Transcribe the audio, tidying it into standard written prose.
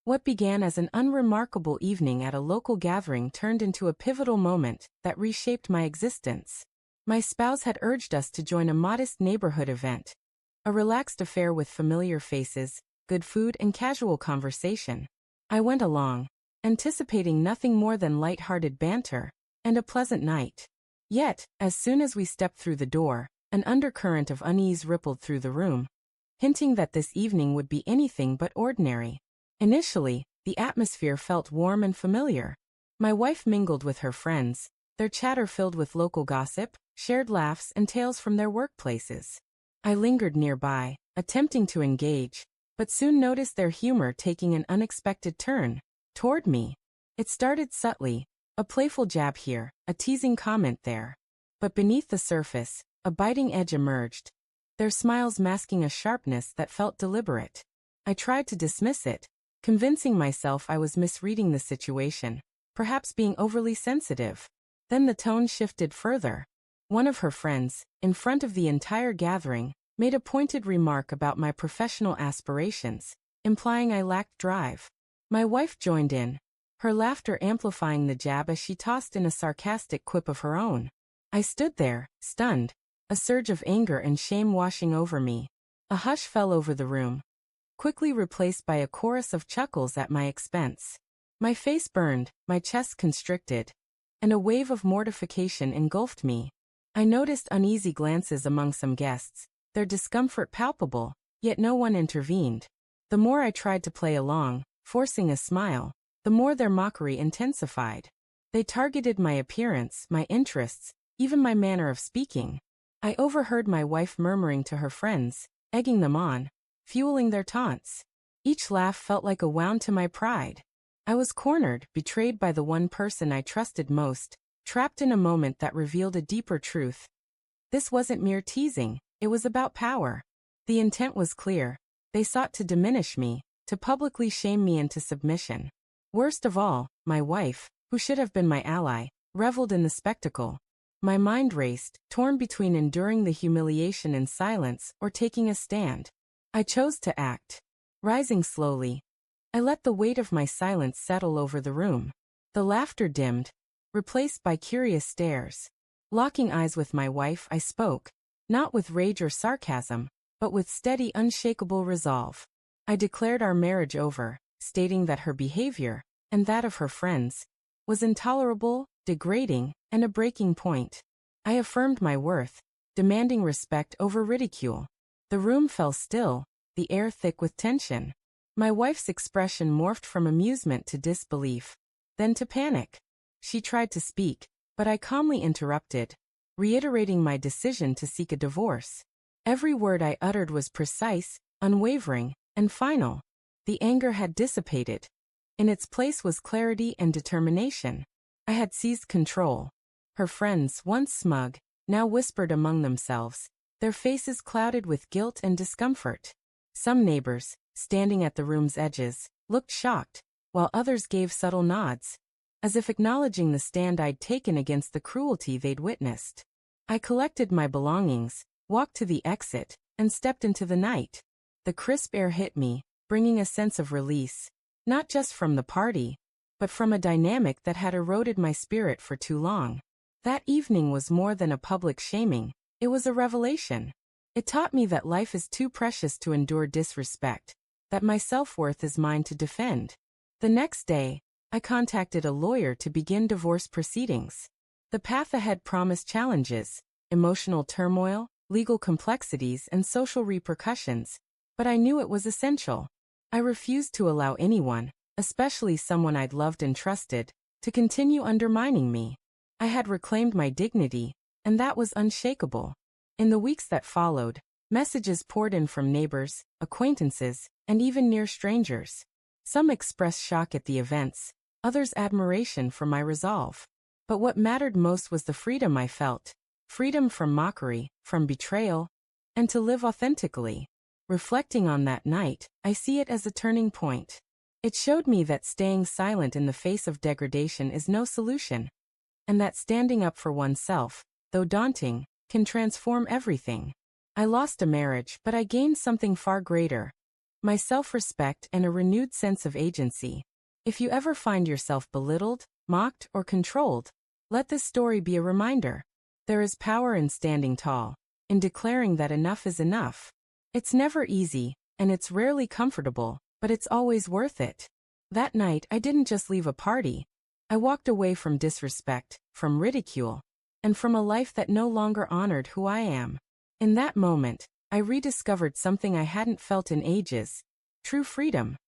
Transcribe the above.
What began as an unremarkable evening at a local gathering turned into a pivotal moment that reshaped my existence. My spouse had urged us to join a modest neighborhood event, a relaxed affair with familiar faces, good food and casual conversation. I went along, anticipating nothing more than light-hearted banter and a pleasant night. Yet, as soon as we stepped through the door, an undercurrent of unease rippled through the room, hinting that this evening would be anything but ordinary. Initially, the atmosphere felt warm and familiar. My wife mingled with her friends, their chatter filled with local gossip, shared laughs and tales from their workplaces. I lingered nearby, attempting to engage, but soon noticed their humor taking an unexpected turn toward me. It started subtly, a playful jab here, a teasing comment there. But beneath the surface, a biting edge emerged, their smiles masking a sharpness that felt deliberate. I tried to dismiss it, convincing myself I was misreading the situation, perhaps being overly sensitive. Then the tone shifted further. One of her friends, in front of the entire gathering, made a pointed remark about my professional aspirations, implying I lacked drive. My wife joined in, her laughter amplifying the jab as she tossed in a sarcastic quip of her own. I stood there, stunned, a surge of anger and shame washing over me. A hush fell over the room, quickly replaced by a chorus of chuckles at my expense. My face burned, my chest constricted, and a wave of mortification engulfed me. I noticed uneasy glances among some guests, their discomfort palpable, yet no one intervened. The more I tried to play along, forcing a smile, the more their mockery intensified. They targeted my appearance, my interests, even my manner of speaking. I overheard my wife murmuring to her friends, egging them on, fueling their taunts. Each laugh felt like a wound to my pride. I was cornered, betrayed by the one person I trusted most, trapped in a moment that revealed a deeper truth. This wasn't mere teasing, it was about power. The intent was clear. They sought to diminish me, to publicly shame me into submission. Worst of all, my wife, who should have been my ally, reveled in the spectacle. My mind raced, torn between enduring the humiliation in silence or taking a stand. I chose to act. Rising slowly, I let the weight of my silence settle over the room. The laughter dimmed, replaced by curious stares. Locking eyes with my wife, I spoke, not with rage or sarcasm, but with steady, unshakable resolve. I declared our marriage over, stating that her behavior, and that of her friends, was intolerable, degrading, and a breaking point. I affirmed my worth, demanding respect over ridicule. The room fell still, the air thick with tension. My wife's expression morphed from amusement to disbelief, then to panic. She tried to speak, but I calmly interrupted, reiterating my decision to seek a divorce. Every word I uttered was precise, unwavering, and final. The anger had dissipated. In its place was clarity and determination. I had seized control. Her friends, once smug, now whispered among themselves, their faces clouded with guilt and discomfort. Some neighbors, standing at the room's edges, looked shocked, while others gave subtle nods, as if acknowledging the stand I'd taken against the cruelty they'd witnessed. I collected my belongings, walked to the exit, and stepped into the night. The crisp air hit me, bringing a sense of release, not just from the party, but from a dynamic that had eroded my spirit for too long. That evening was more than a public shaming, it was a revelation. It taught me that life is too precious to endure disrespect, that my self-worth is mine to defend. The next day, I contacted a lawyer to begin divorce proceedings. The path ahead promised challenges, emotional turmoil, legal complexities, and social repercussions, but I knew it was essential. I refused to allow anyone, especially someone I'd loved and trusted, to continue undermining me. I had reclaimed my dignity, and that was unshakable. In the weeks that followed, messages poured in from neighbors, acquaintances, and even near strangers. Some expressed shock at the events, others admiration for my resolve. But what mattered most was the freedom I felt. Freedom from mockery, from betrayal, and to live authentically. Reflecting on that night, I see it as a turning point. It showed me that staying silent in the face of degradation is no solution, and that standing up for oneself, though daunting, can transform everything. I lost a marriage, but I gained something far greater. my self-respect, and a renewed sense of agency. If you ever find yourself belittled, mocked, or controlled, let this story be a reminder. There is power in standing tall, in declaring that enough is enough. It's never easy, and it's rarely comfortable, but it's always worth it. That night, I didn't just leave a party. I walked away from disrespect, from ridicule, and from a life that no longer honored who I am. In that moment, I rediscovered something I hadn't felt in ages: true freedom.